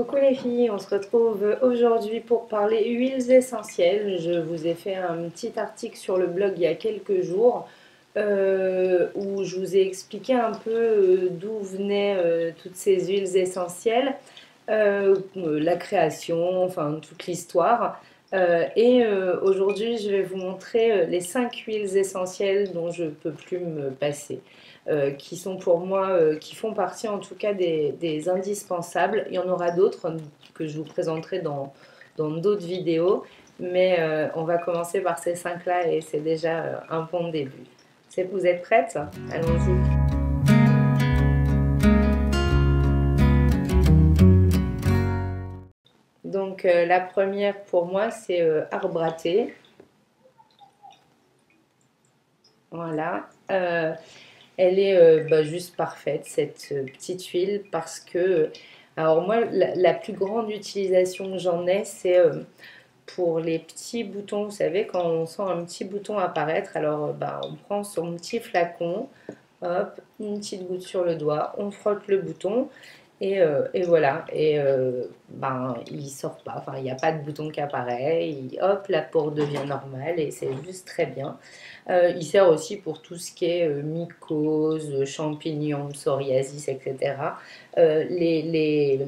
Coucou les filles, on se retrouve aujourd'hui pour parler huiles essentielles. Je vous ai fait un petit article sur le blog il y a quelques jours où je vous ai expliqué un peu d'où venaient toutes ces huiles essentielles, la création, enfin toute l'histoire. Aujourd'hui, je vais vous montrer les 5 huiles essentielles dont je ne peux plus me passer. Qui sont pour moi, qui font partie en tout cas des indispensables. Il y en aura d'autres que je vous présenterai dans d'autres vidéos, mais on va commencer par ces 5-là et c'est déjà un bon début. Vous êtes prêtes? Allons-y. Donc la première pour moi c'est arbre à thé. Voilà. Elle est juste parfaite, cette petite huile, parce que, alors moi, la plus grande utilisation que j'en ai, c'est pour les petits boutons. Vous savez, quand on sent un petit bouton apparaître, alors on prend son petit flacon, hop, une petite goutte sur le doigt, on frotte le bouton, et voilà, il sort pas, enfin il n'y a pas de bouton qui apparaît, hop, la peau devient normale et c'est juste très bien. Il sert aussi pour tout ce qui est mycose, champignons, psoriasis, etc. Les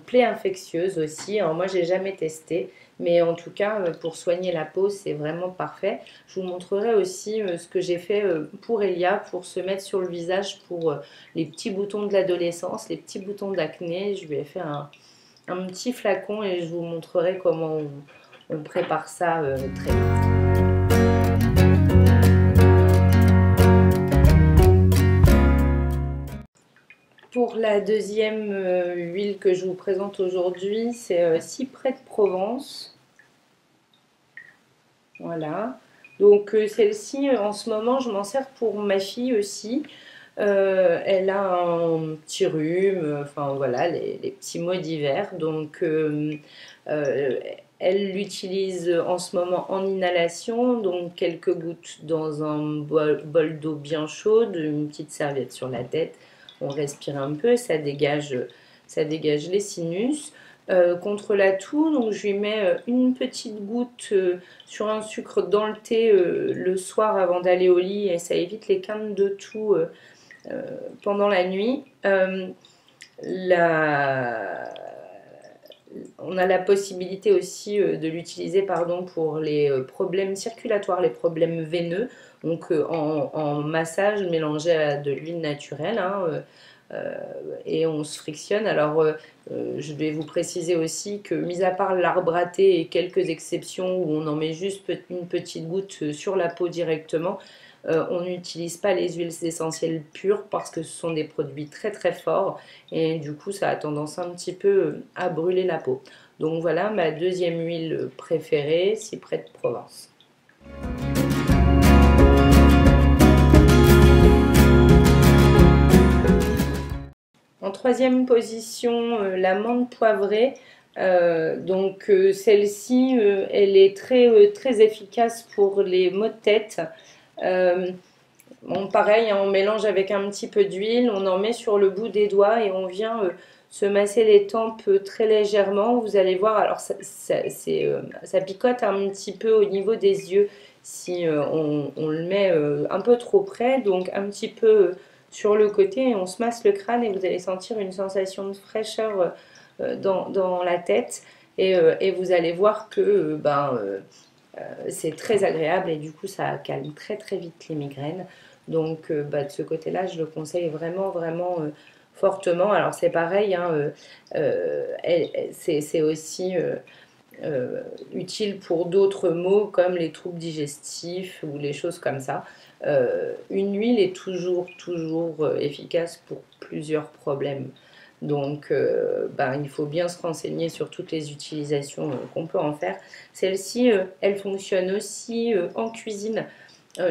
plaies infectieuses aussi, alors moi j'ai jamais testé, mais en tout cas pour soigner la peau c'est vraiment parfait. Je vous montrerai aussi ce que j'ai fait pour Elia, pour se mettre sur le visage pour les petits boutons de l'adolescence, les petits boutons d'acné. Je lui ai fait un petit flacon et je vous montrerai comment on prépare ça très vite. Pour la deuxième huile que je vous présente aujourd'hui, c'est cyprès de Provence. Voilà. Donc celle-ci, en ce moment, je m'en sers pour ma fille aussi. Elle a un petit rhume, enfin voilà, les petits maux d'hiver. Donc elle l'utilise en ce moment en inhalation, donc quelques gouttes dans un bol d'eau bien chaude, une petite serviette sur la tête. On respire un peu, ça dégage les sinus. Contre la toux, donc je lui mets une petite goutte sur un sucre dans le thé le soir avant d'aller au lit et ça évite les quintes de toux pendant la nuit. On a la possibilité aussi de l'utiliser pour les problèmes circulatoires, les problèmes veineux, donc en massage mélangé à de l'huile naturelle, et on se frictionne. Alors je vais vous préciser aussi que mis à part l'arbre à thé et quelques exceptions où on en met juste une petite goutte sur la peau directement, on n'utilise pas les huiles essentielles pures parce que ce sont des produits très très forts et du coup ça a tendance un petit peu à brûler la peau. Donc voilà ma deuxième huile préférée, cyprès de Provence. En troisième position, la menthe poivrée. Celle-ci, elle est très efficace pour les maux de tête. Bon, pareil, on mélange avec un petit peu d'huile, on en met sur le bout des doigts et on vient se masser les tempes très légèrement. Vous allez voir, alors ça picote un petit peu au niveau des yeux si on le met un peu trop près, donc un petit peu sur le côté et on se masse le crâne et vous allez sentir une sensation de fraîcheur dans la tête et vous allez voir que c'est très agréable et du coup ça calme très très vite les migraines. Donc de ce côté-là, je le conseille vraiment vraiment fortement. Alors c'est pareil, c'est aussi utile pour d'autres maux comme les troubles digestifs ou les choses comme ça. Une huile est toujours efficace pour plusieurs problèmes. Donc il faut bien se renseigner sur toutes les utilisations qu'on peut en faire. Celle-ci, elle fonctionne aussi en cuisine.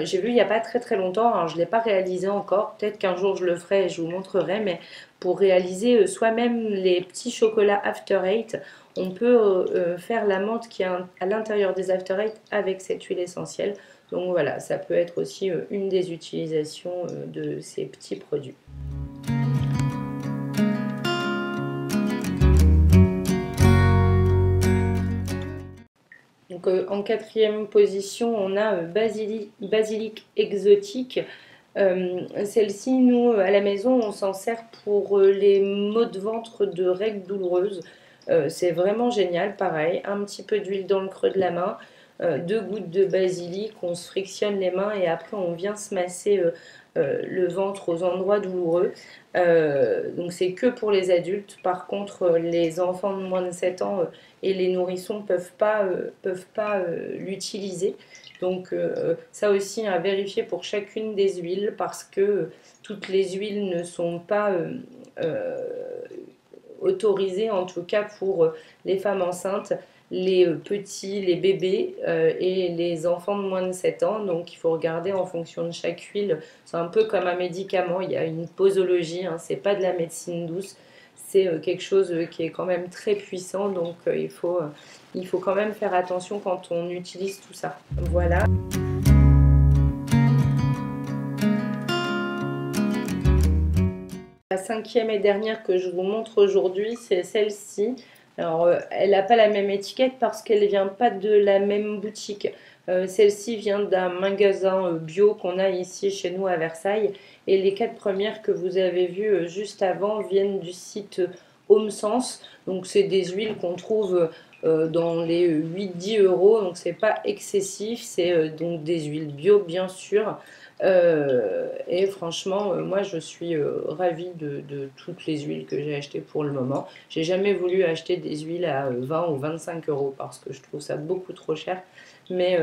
J'ai vu il n'y a pas très très longtemps, alors je ne l'ai pas réalisé encore, peut-être qu'un jour je le ferai et je vous montrerai, mais pour réaliser soi-même les petits chocolats After Eight, on peut faire la menthe qui est à l'intérieur des After Eight avec cette huile essentielle. Donc voilà, ça peut être aussi une des utilisations de ces petits produits. Donc en quatrième position, on a basilic exotique. Celle-ci, nous, à la maison, on s'en sert pour les maux de ventre de règles douloureuses. C'est vraiment génial, pareil. Un petit peu d'huile dans le creux de la main, 2 gouttes de basilic, on se frictionne les mains et après on vient se masser le ventre aux endroits douloureux. Donc c'est que pour les adultes. Par contre, les enfants de moins de 7 ans et les nourrissons ne peuvent pas l'utiliser. Donc ça aussi à vérifier pour chacune des huiles parce que toutes les huiles ne sont pas autorisées, en tout cas pour les femmes enceintes, les petits, les bébés et les enfants de moins de 7 ans. Donc il faut regarder en fonction de chaque huile. C'est un peu comme un médicament, il y a une posologie, hein, c'est pas de la médecine douce, c'est quelque chose qui est quand même très puissant. Donc il faut quand même faire attention quand on utilise tout ça. Voilà. La cinquième et dernière que je vous montre aujourd'hui, c'est celle-ci. Alors, elle n'a pas la même étiquette parce qu'elle ne vient pas de la même boutique. Celle-ci vient d'un magasin bio qu'on a ici chez nous à Versailles. Et les 4 premières que vous avez vues juste avant viennent du site Home Sense. Donc, c'est des huiles qu'on trouve dans les 8-10 euros. Donc, c'est pas excessif. C'est donc des huiles bio, bien sûr. Et franchement, moi je suis ravie de toutes les huiles que j'ai achetées pour le moment. J'ai jamais voulu acheter des huiles à 20 ou 25 euros parce que je trouve ça beaucoup trop cher. Mais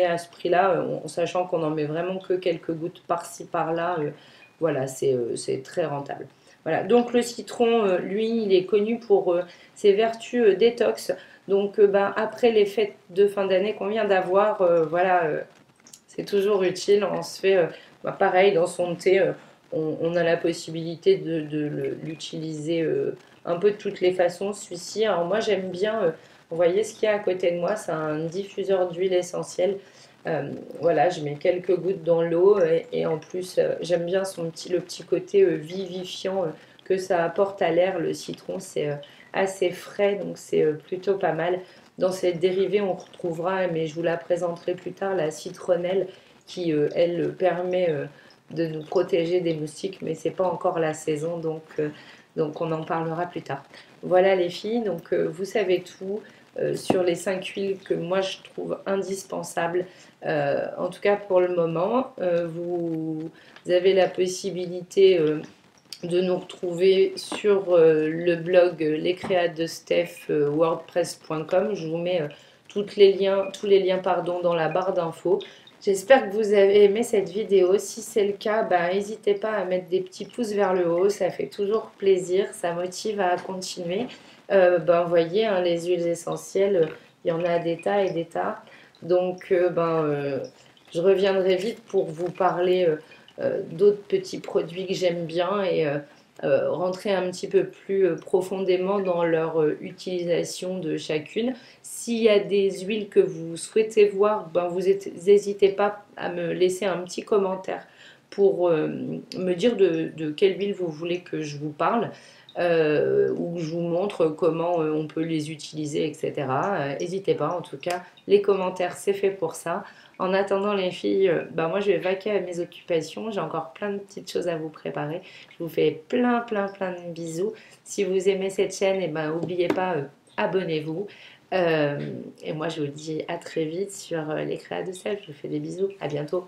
à ce prix-là, en sachant qu'on en met vraiment que quelques gouttes par-ci par-là, voilà, c'est très rentable. Voilà, donc le citron, lui, il est connu pour ses vertus détox. Donc ben, après les fêtes de fin d'année qu'on vient d'avoir, voilà. C'est toujours utile. On se fait bah, pareil dans son thé. On a la possibilité de l'utiliser un peu de toutes les façons. Celui-ci, alors moi j'aime bien. Vous voyez ce qu'il y a à côté de moi, c'est un diffuseur d'huile essentielle. Voilà, je mets quelques gouttes dans l'eau et en plus j'aime bien le petit côté vivifiant que ça apporte à l'air. Le citron, c'est assez frais, donc c'est plutôt pas mal. Dans cette dérivée, on retrouvera, mais je vous la présenterai plus tard, la citronnelle qui, elle, permet de nous protéger des moustiques, mais c'est pas encore la saison, donc on en parlera plus tard. Voilà les filles, donc vous savez tout sur les 5 huiles que moi je trouve indispensables, en tout cas pour le moment. Vous avez la possibilité de nous retrouver sur le blog Les Créas de Steph wordpress.com. Je vous mets tous les liens pardon, dans la barre d'infos. J'espère que vous avez aimé cette vidéo. Si c'est le cas, bah, n'hésitez pas à mettre des petits pouces vers le haut. Ça fait toujours plaisir. Ça motive à continuer. Ben, vous voyez, hein, les huiles essentielles, il y en a des tas et des tas. Donc, je reviendrai vite pour vous parler d'autres petits produits que j'aime bien et rentrer un petit peu plus profondément dans leur utilisation de chacune. S'il y a des huiles que vous souhaitez voir, ben vous n'hésitez pas à me laisser un petit commentaire pour me dire de quelle huile vous voulez que je vous parle. Ou que je vous montre comment on peut les utiliser, etc. N'hésitez pas, en tout cas, les commentaires, c'est fait pour ça. En attendant, les filles, bah moi je vais vaquer à mes occupations. J'ai encore plein de petites choses à vous préparer. Je vous fais plein de bisous. Si vous aimez cette chaîne, et ben n'oubliez pas, abonnez-vous. Et moi je vous dis à très vite sur les créas de Steph. Je vous fais des bisous. À bientôt.